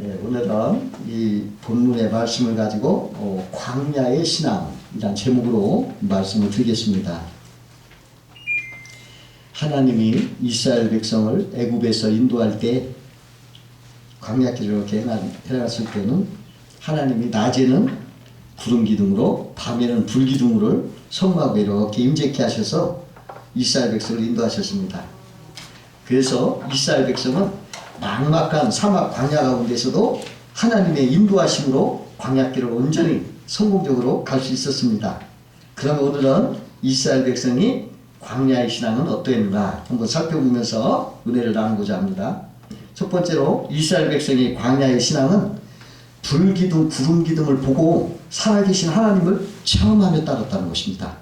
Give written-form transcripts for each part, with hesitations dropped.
오늘은 이 본문의 말씀을 가지고 광야의 신앙이란 제목으로 말씀을 드리겠습니다. 하나님이 이스라엘 백성을 애굽에서 인도할 때 광야길을 이렇게 해놨을 때는 하나님이 낮에는 구름 기둥으로 밤에는 불 기둥으로 성막에 이렇게 임재케 하셔서 이스라엘 백성을 인도하셨습니다. 그래서 이스라엘 백성은 막막한 사막 광야 가운데서도 하나님의 인도하심으로 광야길을 온전히 성공적으로 갈 수 있었습니다. 그럼 오늘은 이스라엘 백성이 광야의 신앙은 어떠했는가 한번 살펴보면서 은혜를 나누고자 합니다. 첫 번째로 이스라엘 백성의 광야의 신앙은 불기둥, 구름기둥을 보고 살아계신 하나님을 체험하며 따랐다는 것입니다.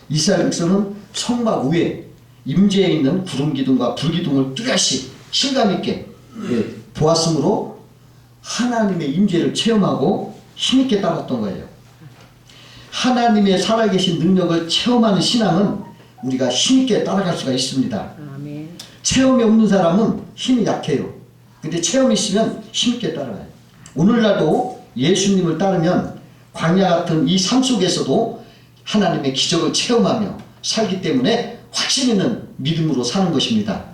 이스라엘 백성은 성막 위에 임재해 있는 구름기둥과 불기둥을 뚜렷이 실감있게 보았으므로 하나님의 임재를 체험하고 힘있게 따랐던 거예요. 하나님의 살아계신 능력을 체험하는 신앙은 우리가 힘있게 따라갈 수가 있습니다. 아멘. 체험이 없는 사람은 힘이 약해요. 근데 체험이 있으면 힘있게 따라가요. 오늘날도 예수님을 따르면 광야 같은 이 삶 속에서도 하나님의 기적을 체험하며 살기 때문에 확신 있는 믿음으로 사는 것입니다.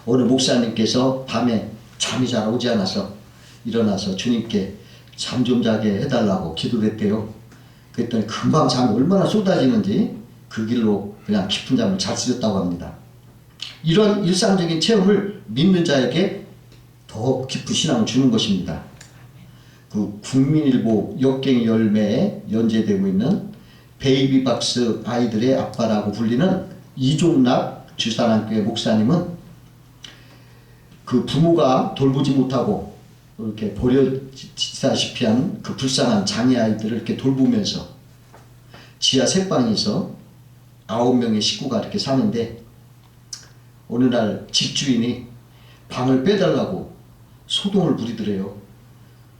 어느 목사님께서 밤에 잠이 잘 오지 않아서 일어나서 주님께 잠 좀 자게 해달라고 기도를 했대요. 그랬더니 금방 잠이 얼마나 쏟아지는지 그 길로 그냥 깊은 잠을 잘 쓰셨다고 합니다. 이런 일상적인 체험을 믿는 자에게 더 깊은 신앙을 주는 것입니다. 그 국민일보 역갱이 열매에 연재되고 있는 베이비박스 아이들의 아빠라고 불리는 이종락 주산학교의 목사님은 그 부모가 돌보지 못하고 이렇게 버려지다시피 한 그 불쌍한 장애 아이들을 이렇게 돌보면서 지하 셋방에서 9명의 식구가 이렇게 사는데 어느 날 집주인이 방을 빼달라고 소동을 부리더래요.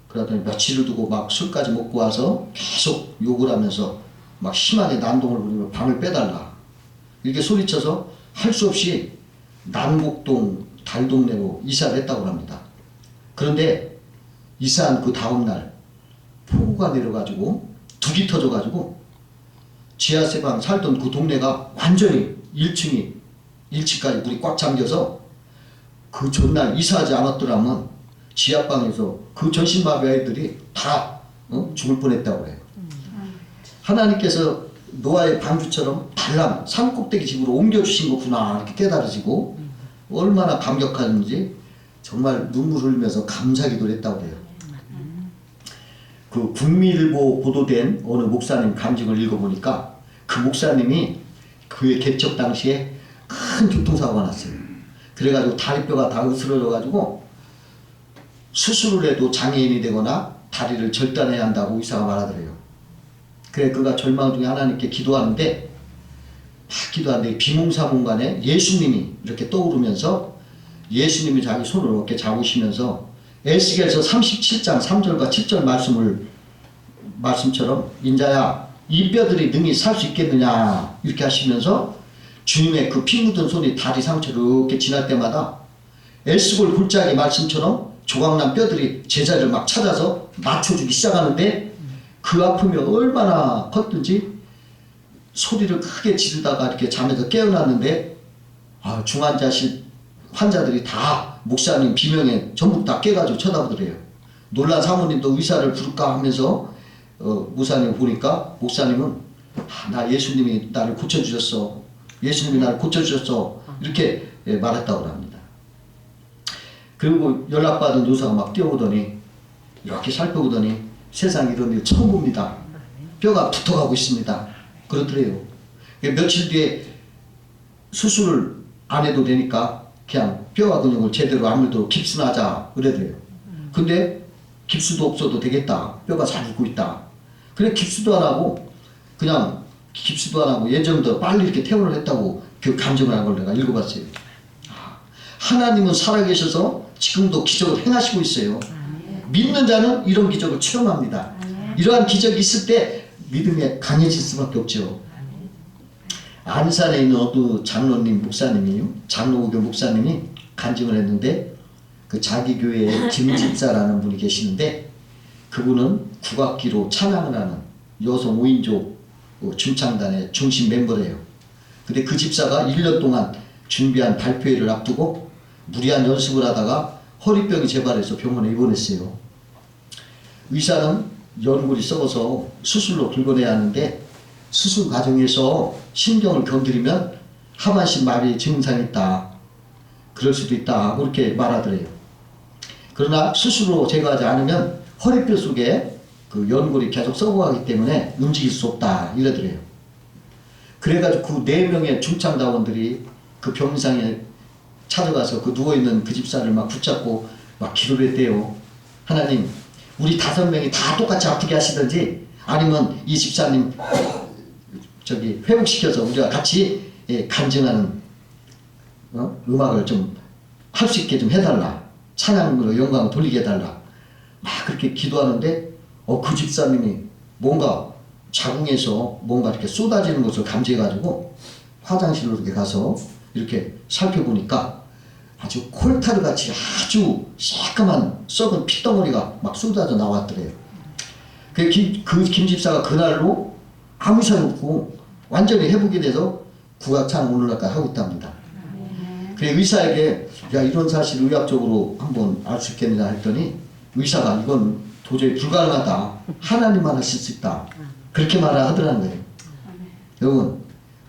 그러더니 며칠을 두고 막 술까지 먹고 와서 계속 욕을 하면서 막 심하게 난동을 부리며 방을 빼달라 이렇게 소리쳐서 할 수 없이 남곡동 달동네로 이사를 했다고 합니다. 그런데 이사한 그 다음날 폭우가 내려가지고 둑이 터져가지고 지하세방 살던 그 동네가 완전히 1층까지 물이 꽉 잠겨서 그 전날 이사하지 않았더라면 지하방에서 그 전신마비 아이들이 다 죽을 뻔했다고 해요. 하나님께서 노아의 방주처럼 달랑 산꼭대기 집으로 옮겨주신 거구나 이렇게 깨달으시고 얼마나 감격하는지 정말 눈물 흘리면서 감사기도를 했다고 해요. 그 국민일보 보도된 어느 목사님 간증을 읽어보니까 그 목사님이 그의 개척 당시에 큰 교통사고가 났어요. 그래가지고 다리뼈가 다 으스러져가지고 수술을 해도 장애인이 되거나 다리를 절단해야 한다고 의사가 말하더래요. 그래 그가 절망 중에 하나님께 기도하는데 기도하는데 비몽사몽간에 예수님이 이렇게 떠오르면서 예수님이 자기 손을 이렇게 잡으시면서 에스겔서 37장 3절과 7절 말씀처럼 인자야 이 뼈들이 능히 살 수 있겠느냐 이렇게 하시면서 주님의 그 피 묻은 손이 다리 상처로 이렇게 지날 때마다 에스골 골짜기 말씀처럼 조각난 뼈들이 제자리를 막 찾아서 맞춰주기 시작하는데 그 아픔이 얼마나 컸든지 소리를 크게 지르다가 이렇게 잠에서 깨어났는데 중환자실 환자들이 다 목사님 비명에 전부 다 깨가지고 쳐다보더래요. 놀란 사모님도 의사를 부를까 하면서 목사님 보니까 목사님은 나 예수님이 나를 고쳐주셨어. 예수님이 나를 고쳐주셨어. 이렇게 말했다고 합니다. 그리고 연락받은 의사가 막 뛰어오더니 이렇게 살펴보더니 세상 이런 일 처음 봅니다. 뼈가 붙어가고 있습니다. 그러더래요. 며칠 뒤에 수술을 안 해도 되니까 그냥 뼈와 근육을 제대로 아무래도 깁스나 하자 그래도요. 근데 깁스도 없어도 되겠다. 뼈가 잘 붙고 있다. 그래 깁스도 안 하고 그냥 깁스도 안 하고 예전부터 빨리 이렇게 퇴원을 했다고 그 감정을 한 걸 내가 읽어봤어요. 하나님은 살아계셔서 지금도 기적을 행하시고 있어요. 믿는 자는 이런 기적을 체험합니다. 이러한 기적이 있을 때 믿음이 강해질 수밖에 없죠. 안산에 있는 어느 장로님 목사님이 간증을 했는데 그 자기 교회에 김집사라는 분이 계시는데 그분은 국악기로 찬양을 하는 여성 5인조 중창단의 중심 멤버래요. 근데 그 집사가 1년 동안 준비한 발표회를 앞두고 무리한 연습을 하다가 허리병이 재발해서 병원에 입원했어요. 의사는 연골이 썩어서 수술로 긁어내야 하는데 수술 과정에서 신경을 건드리면 하반신 마비 증상이 있다. 그럴 수도 있다. 그렇게 말하더래요. 그러나 수술로 제거하지 않으면 허리뼈 속에 그 연골이 계속 썩어가기 때문에 움직일 수 없다. 이러더래요. 그래가지고 그 4명의 중창단원들이 그 병상에 찾아가서 그 누워있는 그 집사를 막 붙잡고 막 기도를 했대요. 하나님, 우리 5명이 다 똑같이 아프게 하시든지 아니면 이 집사님 회복시켜서 우리가 같이 간증하는 음악을 좀 할 수 있게 좀 해달라. 찬양으로 영광을 돌리게 해달라. 막 그렇게 기도하는데 그 집사님이 뭔가 자궁에서 뭔가 이렇게 쏟아지는 것을 감지해가지고 화장실로 이렇게 가서 이렇게 살펴보니까 아주 콜타르 같이 아주 새까만 썩은 핏덩어리가 막 쏟아져 나왔더래요. 그 김 집사가 그날로 아무 이상 없고 완전히 회복이 돼서 국악찬양 오늘날까지 하고 있답니다. 그래 의사에게 야 이런 사실 의학적으로 한번 알 수 있겠느냐 했더니 의사가 이건 도저히 불가능하다. 하나님만 하실 수 있다. 그렇게 말하더라는 거예요. 여러분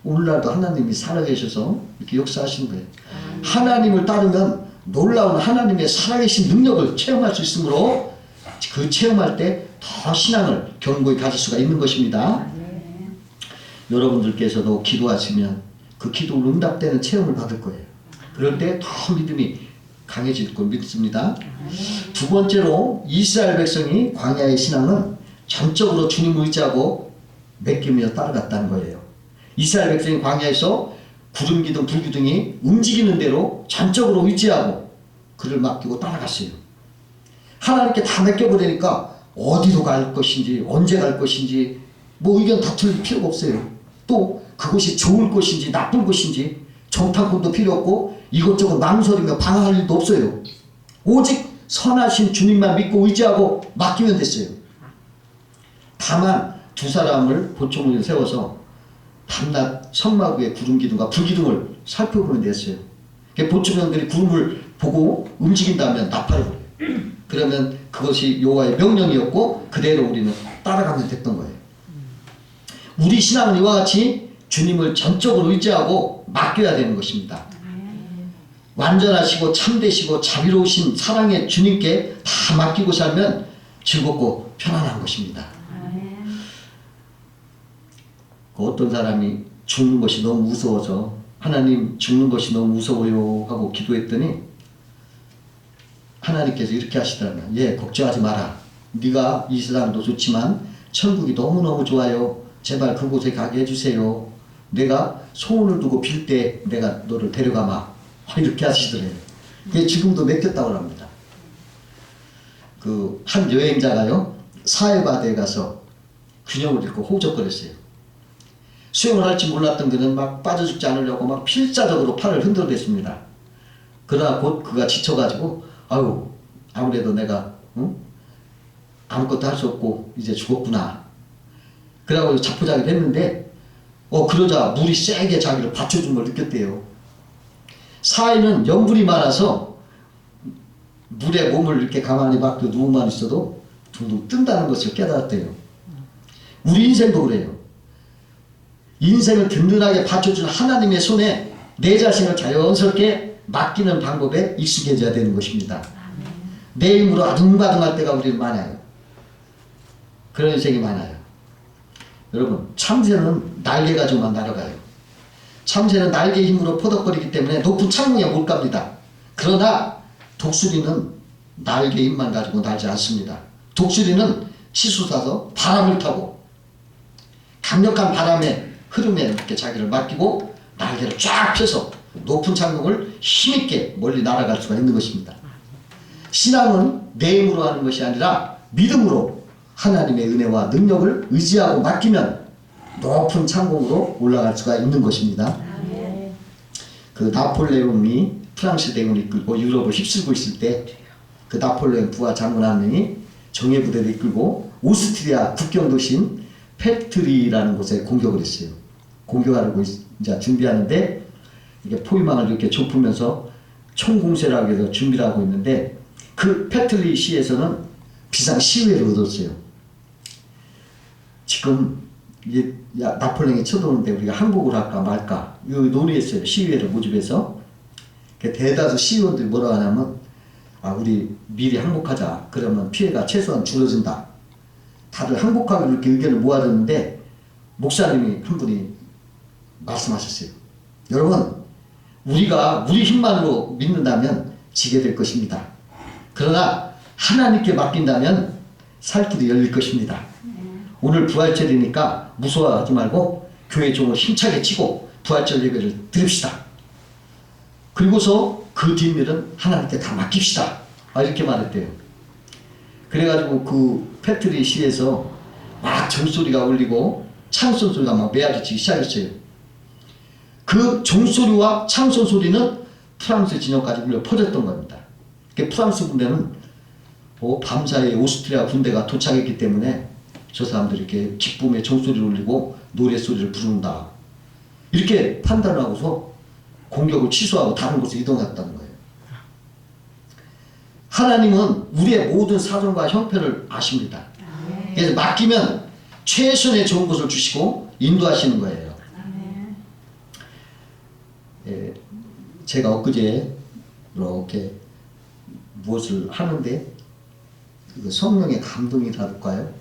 오늘날도 하나님이 살아계셔서 이렇게 역사하시는 거예요. 하나님을 따르면 놀라운 하나님의 살아계신 능력을 체험할 수 있으므로 그 체험할 때 더 신앙을 견고히 가질 수가 있는 것입니다. 여러분들께서도 기도하시면 그 기도를 응답되는 체험을 받을 거예요. 그럴 때 더 믿음이 강해질 걸 믿습니다. 두 번째로 이스라엘 백성이 광야의 신앙은 전적으로 주님을 의지하고 맡기며 따라갔다는 거예요. 이스라엘 백성이 광야에서 구름기둥 불기둥이 움직이는 대로 전적으로 의지하고 그를 맡기고 따라갔어요. 하나님께 다 맡겨버리니까 어디로 갈 것인지 언제 갈 것인지 뭐 의견 다툴 필요가 없어요. 또 그것이 좋을 것인지 나쁜 것인지 정탐꾼도 필요 없고 이것저것 망설이며 방황할 일도 없어요. 오직 선하신 주님만 믿고 의지하고 맡기면 됐어요. 다만 두 사람을 보초문에 세워서 밤낮 성막 위에 구름기둥과 불기둥을 살펴보는 데였어요. 보초병들이 구름을 보고 움직인다면 나팔을 불어요. 그러면 그것이 여호와의 명령이었고 그대로 우리는 따라가면 됐던 거예요. 우리 신앙은 이와 같이 주님을 전적으로 의지하고 맡겨야 되는 것입니다. 완전하시고 참되시고 자비로우신 사랑의 주님께 다 맡기고 살면 즐겁고 편안한 것입니다. 어떤 사람이 죽는 것이 너무 무서워서 하나님 죽는 것이 너무 무서워요 하고 기도했더니 하나님께서 이렇게 하시더라고요. 예, 걱정하지 마라. 네가 이 세상도 좋지만 천국이 너무너무 좋아요. 제발 그곳에 가게 해주세요. 내가 소원을 두고 빌 때 내가 너를 데려가마. 이렇게 하시더래요. 그게 지금도 맡겼다고 합니다. 그 한 여행자가요 사해바다에 가서 균형을 잃고 호적거렸어요. 수영을 할지 몰랐던 그는 막 빠져 죽지 않으려고 막 필사적으로 팔을 흔들어댔습니다. 그러나 곧 그가 지쳐가지고 아유 아무래도 내가 아무것도 할 수 없고 이제 죽었구나. 그러고 자포자기를 했는데 그러자 물이 세게 자기를 받쳐준 걸 느꼈대요. 사해는 염분이 많아서 물에 몸을 이렇게 가만히 맡겨 누워만 있어도 둥둥 뜬다는 것을 깨달았대요. 우리 인생도 그래요. 인생을 든든하게 받쳐준 하나님의 손에 내 자신을 자연스럽게 맡기는 방법에 익숙해져야 되는 것입니다. 내 힘으로 아둥바둥할 때가 우리는 많아요. 그런 인생이 많아요. 여러분 참새는 날개 가지고만 날아가요. 참새는 날개 힘으로 포덕거리기 때문에 높은 창문에 못 갑니다. 그러나 독수리는 날개 힘만 가지고 날지 않습니다. 독수리는 치솟아서 바람을 타고 강력한 바람의 흐름에 이렇게 자기를 맡기고 날개를 쫙 펴서 높은 창문을 힘있게 멀리 날아갈 수가 있는 것입니다. 신앙은 내 힘으로 하는 것이 아니라 믿음으로 하나님의 은혜와 능력을 의지하고 맡기면 높은 창공으로 올라갈 수가 있는 것입니다. 그 나폴레옹이 프랑스 대군을 이끌고 유럽을 휩쓸고 있을 때 그 나폴레옹 부하 장군 한 명이 정예 부대를 이끌고 오스트리아 국경 도시인 페트리라는 곳에 공격을 했어요. 공격하려고 이제 준비하는데 이게 포위망을 이렇게 좁히면서 총공세를 해서 준비를 하고 있는데 그 페트리 시에서는 비상 시위를 얻었어요. 지금 이게 나폴레옹이 쳐들어오는데 우리가 항복을 할까 말까 이거 논의했어요. 시위회를 모집해서. 대다수 시의원들이 뭐라고 하냐면 우리 미리 항복하자. 그러면 피해가 최소한 줄어든다. 다들 항복하기로 이렇게 의견을 모아줬는데 목사님이 한 분이 말씀하셨어요. 여러분, 우리가 우리 힘만으로 믿는다면 지게 될 것입니다. 그러나 하나님께 맡긴다면 살 길이 열릴 것입니다. 오늘 부활절이니까 무서워하지 말고 교회 종을 힘차게 치고 부활절 예배를 드립시다. 그리고서 그 뒷일은 하나님께 다 맡깁시다. 이렇게 말했대요. 그래가지고 그 페트리 시에서 막 종소리가 울리고 창선 소리가 막 메아리치기 시작했어요. 그 종소리와 창선 소리는 프랑스 진영까지 울려 퍼졌던 겁니다. 프랑스 군대는 밤사이에 오스트리아 군대가 도착했기 때문에 저 사람들이 이렇게 기쁨의 종소리를 울리고 노래소리를 부른다. 이렇게 판단하고서 공격을 취소하고 다른 곳으로 이동했다는 거예요. 하나님은 우리의 모든 사정과 형편을 아십니다. 그래서 맡기면 최선의 좋은 것을 주시고 인도하시는 거예요. 제가 엊그제 이렇게 무엇을 하는데 성령의 감동이랄까요?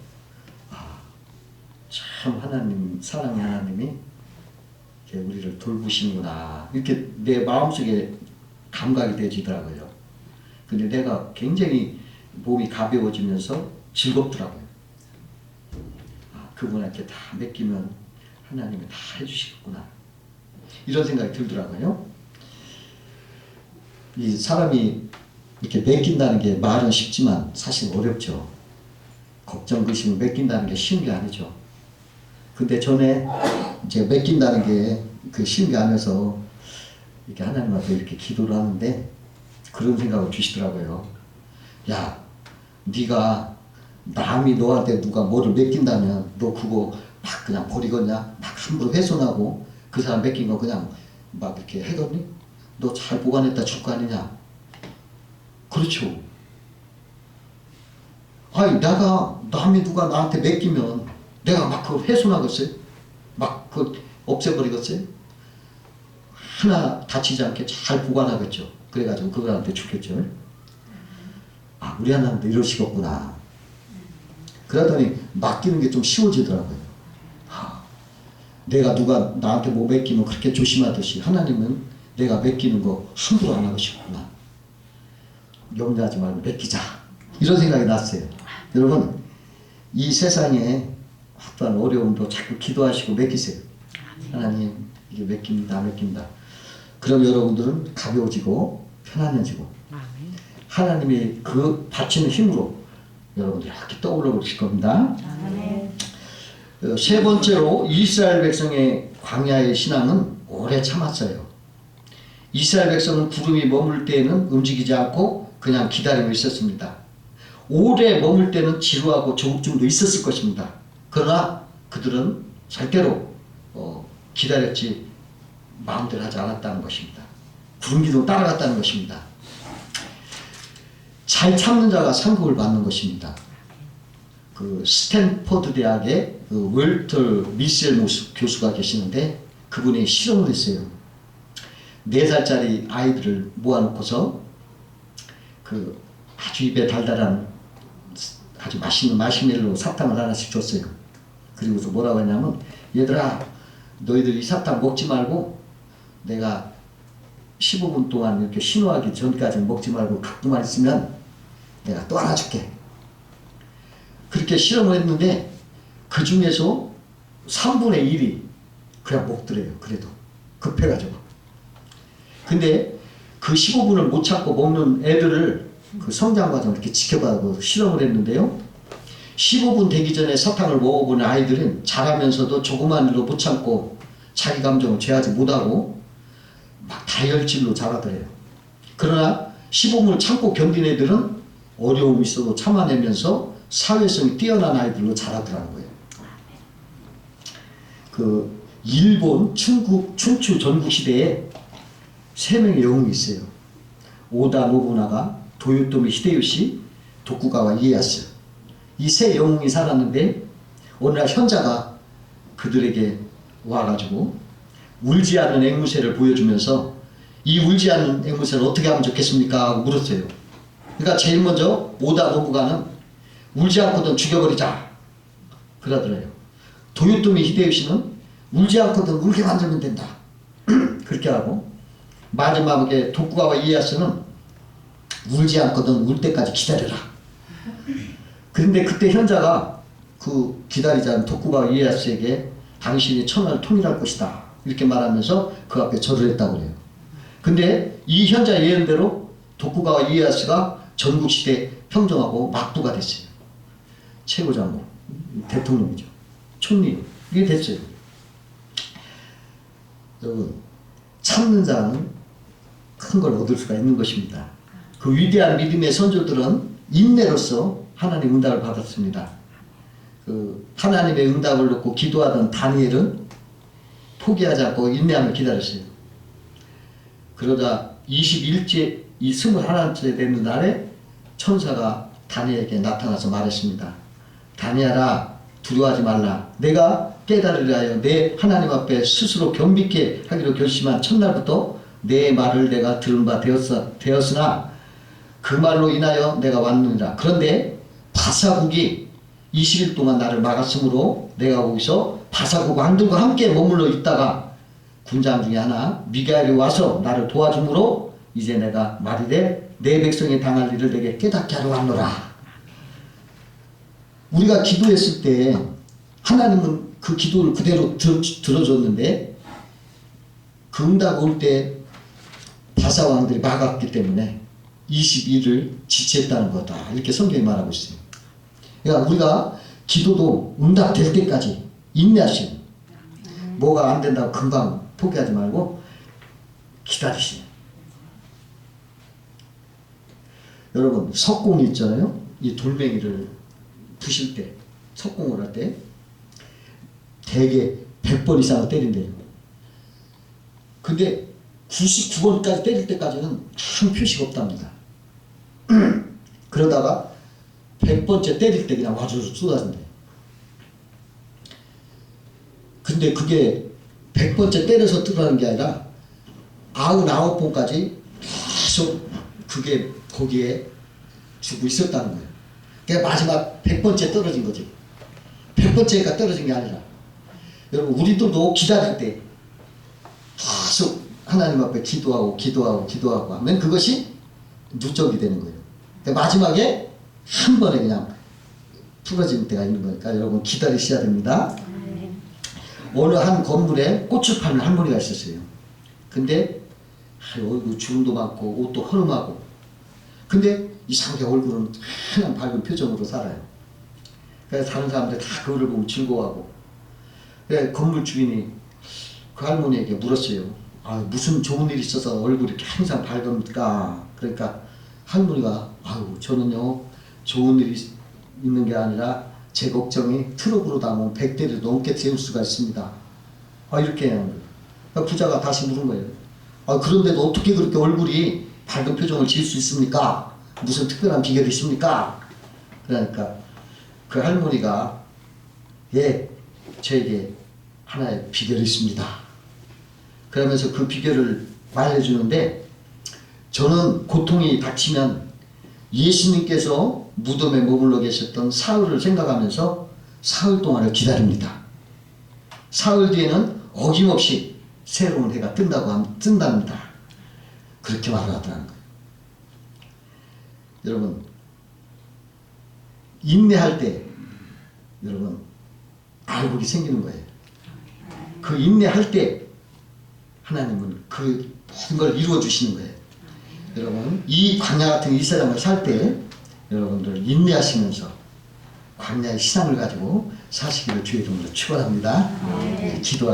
참 하나님, 사랑의 하나님이 우리를 돌보시는구나 이렇게 내 마음속에 감각이 되지더라고요. 근데 내가 굉장히 몸이 가벼워지면서 즐겁더라고요. 그분한테 다 맡기면 하나님이 다 해주시겠구나 이런 생각이 들더라고요. 이 사람이 이렇게 맡긴다는 게 말은 쉽지만 사실 어렵죠. 걱정, 의심을 맡긴다는 게 쉬운 게 아니죠. 근데 전에 이제 맡긴다는 게 그 쉬운 게 아니어서 이렇게 하나님 앞에 이렇게 기도를 하는데 그런 생각을 주시더라고요. 야, 네가 남이 너한테 누가 뭐를 맡긴다면 너 그거 막 그냥 버리겠냐? 막 함부로 훼손하고 그 사람 맡긴 거 그냥 막 이렇게 해겠니? 너 잘 보관했다 줄 거 아니냐? 그렇죠. 아니 내가 남이 누가 나한테 맡기면 내가 막 그걸 훼손하겠어요? 막 그걸 없애버리겠어요? 하나 다치지 않게 잘 보관하겠죠. 그래가지고 그분한테 주겠죠. 우리 하나님도 이러시겠구나. 그러더니 맡기는 게 좀 쉬워지더라고요. 내가 누가 나한테 뭐 맡기면 그렇게 조심하듯이 하나님은 내가 맡기는 거 함부로 안 하시겠구나. 염려하지 말고 맡기자. 이런 생각이 났어요. 여러분, 이 세상에 어떠한 어려움도 자꾸 기도하시고 맡기세요. 하나님, 이게 맡깁니다, 맡긴다. 그럼 여러분들은 가벼워지고 편안해지고 하나님이 그 바치는 힘으로 여러분들이 이렇게 떠올라 보실 겁니다. 세 번째로 이스라엘 백성의 광야의 신앙은 오래 참았어요. 이스라엘 백성은 구름이 머물 때에는 움직이지 않고 그냥 기다리고 있었습니다. 오래 머물 때는 지루하고 조급증도 있었을 것입니다. 그러나 그들은 절대로 기다렸지 마음대로 하지 않았다는 것입니다. 구름기둥 따라갔다는 것입니다. 잘 참는 자가 상급을 받는 것입니다. 그 스탠퍼드 대학의 그 월터 미셀 교수가 계시는데 그분이 실험을 했어요. 4살짜리 아이들을 모아놓고서 그 아주 입에 달달한 아주 맛있는 마시멜로 사탕을 하나씩 줬어요. 그리고서 뭐라고 했냐면 얘들아 너희들 이 사탕 먹지 말고 내가 15분 동안 이렇게 신호하기 전까지 먹지 말고 갖고만 있으면 내가 또 하나 줄게. 그렇게 실험을 했는데 그 중에서 3분의 1이 그냥 먹더래요. 그래도 급해가지고. 근데 그 15분을 못 참고 먹는 애들을 그 성장 과정을 이렇게 지켜봐서 실험을 했는데요. 15분 되기 전에 사탕을 먹어본 아이들은 자라면서도 조그만 일로 못 참고 자기 감정을 제하지 못하고 막 다혈질로 자라더래요. 그러나 시범을 참고 견딘 애들은 어려움이 있어도 참아내면서 사회성이 뛰어난 아이들로 자라더라는 거예요. 그 일본 춘추 전국시대에 세 명의 영웅이 있어요. 오다 노부나가, 도요토미 히데요시, 도쿠가와 이에야스. 이 세 영웅이 살았는데 어느 날 현자가 그들에게 와가지고 울지 않는 앵무새를 보여주면서 이 울지 않는 앵무새를 어떻게 하면 좋겠습니까? 하고 물었어요. 그러니까 제일 먼저 오다 노부가는 울지 않거든 죽여버리자 그러더래요. 도요토미 히데요시는 울지 않거든 울게 만들면 된다 그렇게 하고, 마지막에 도쿠가와 이에야스는 울지 않거든 울 때까지 기다려라. 그런데 그때 현자가 그 기다리자는 도쿠가와 이에야스에게 당신이 천하를 통일할 것이다 이렇게 말하면서 그 앞에 절을 했다고 그래요. 근데 이 현자 예언대로 도쿠가와 이에야스가 전국시대 평정하고 막부가 됐어요. 최고장군, 대통령이죠. 촌리, 이게 됐어요. 여러분, 참는 자는 큰 걸 얻을 수가 있는 것입니다. 그 위대한 믿음의 선조들은 인내로서 하나님 응답을 받았습니다. 그 하나님의 응답을 놓고 기도하던 다니엘은 포기하지 않고 인내하며 기다렸어요. 그러다 21째, 이 21째 되는 날에 천사가 다니엘에게 나타나서 말했습니다. 다니엘아, 두려워하지 말라. 내가 깨달으려 하여 내 하나님 앞에 스스로 겸비케 하기로 결심한 첫날부터 내 말을 내가 들은 바 되었으나 그 말로 인하여 내가 왔느니라. 그런데 바사국이 20일 동안 나를 막았으므로 내가 거기서 바사국 왕들과 함께 머물러 있다가 군장 중에 하나 미가엘이 와서 나를 도와주므로 이제 내가 말이되 내 백성이 당할 일을 내게 깨닫게 하러 왔노라. 우리가 기도했을 때 하나님은 그 기도를 그대로 들어줬는데 그 응답 올 때 바사 왕들이 막았기 때문에 22일을 지체했다는 거다. 이렇게 성경이 말하고 있어요. 그러니까 우리가 기도도 응답될 때까지 인내하시오. 뭐가 안 된다고 금방 포기하지 말고 기다리시오. 여러분, 석공이 있잖아요. 이 돌멩이를 부실 때, 석공을 할 때 대개 100번 이상을 때린대요. 근데 99번까지 때릴 때까지는 아무 표시가 없답니다. 그러다가 100번째 때릴 때 그냥 와주르 쏟아진대요. 근데 그게 100번째 때려서 들어가는 게 아니라 99번까지 계속 그게 거기에 주고 있었다는 거예요. 그러니까 마지막 100번째 떨어진 거지. 100번째가 떨어진 게 아니라. 여러분, 우리들도 기다릴 때 계속 하나님 앞에 기도하고 하면 그것이 누적이 되는 거예요. 그러니까 마지막에 한 번에 그냥 풀어지는 때가 있는 거니까 여러분 기다리셔야 됩니다. 어느 한 건물에 꽃을 파는 할머니가 있었어요. 근데 얼굴 주름도 많고 옷도 허름하고, 근데 이상하게 얼굴은 하얀 밝은 표정으로 살아요. 그래서 다른 사람들 다 그거를 보면 즐거워하고, 그래서 건물 주인이 그 할머니에게 물었어요. 아, 무슨 좋은 일이 있어서 얼굴이 이렇게 항상 밝습니까? 그러니까 할머니가 아유, 저는요 좋은 일이 있는 게 아니라 제 걱정이 트럭으로 담은 100대를 넘게 세울 수가 있습니다. 아, 이렇게 하는 거예요. 그러니까 부자가 다시 물은 거예요. 아, 그런데도 어떻게 그렇게 얼굴이 밝은 표정을 지을 수 있습니까? 무슨 특별한 비결이 있습니까? 그러니까 그 할머니가 예, 저에게 하나의 비결이 있습니다. 그러면서 그 비결을 말해주는데, 저는 고통이 닥치면 예수님께서 무덤에 머물러 계셨던 사흘을 생각하면서 사흘 동안을 기다립니다. 사흘 뒤에는 어김없이 새로운 해가 뜬답니다. 그렇게 말을 하더라는 거예요. 여러분, 인내할 때 여러분 알복이 생기는 거예요. 그 인내할 때 하나님은 그 모든 걸 이루어 주시는 거예요. 여러분, 이 광야 같은 이 세상을 살 때 여러분들 인내하시면서 광야의 신앙을 가지고 사시기를 주의 이름으로 축원합니다. 기도하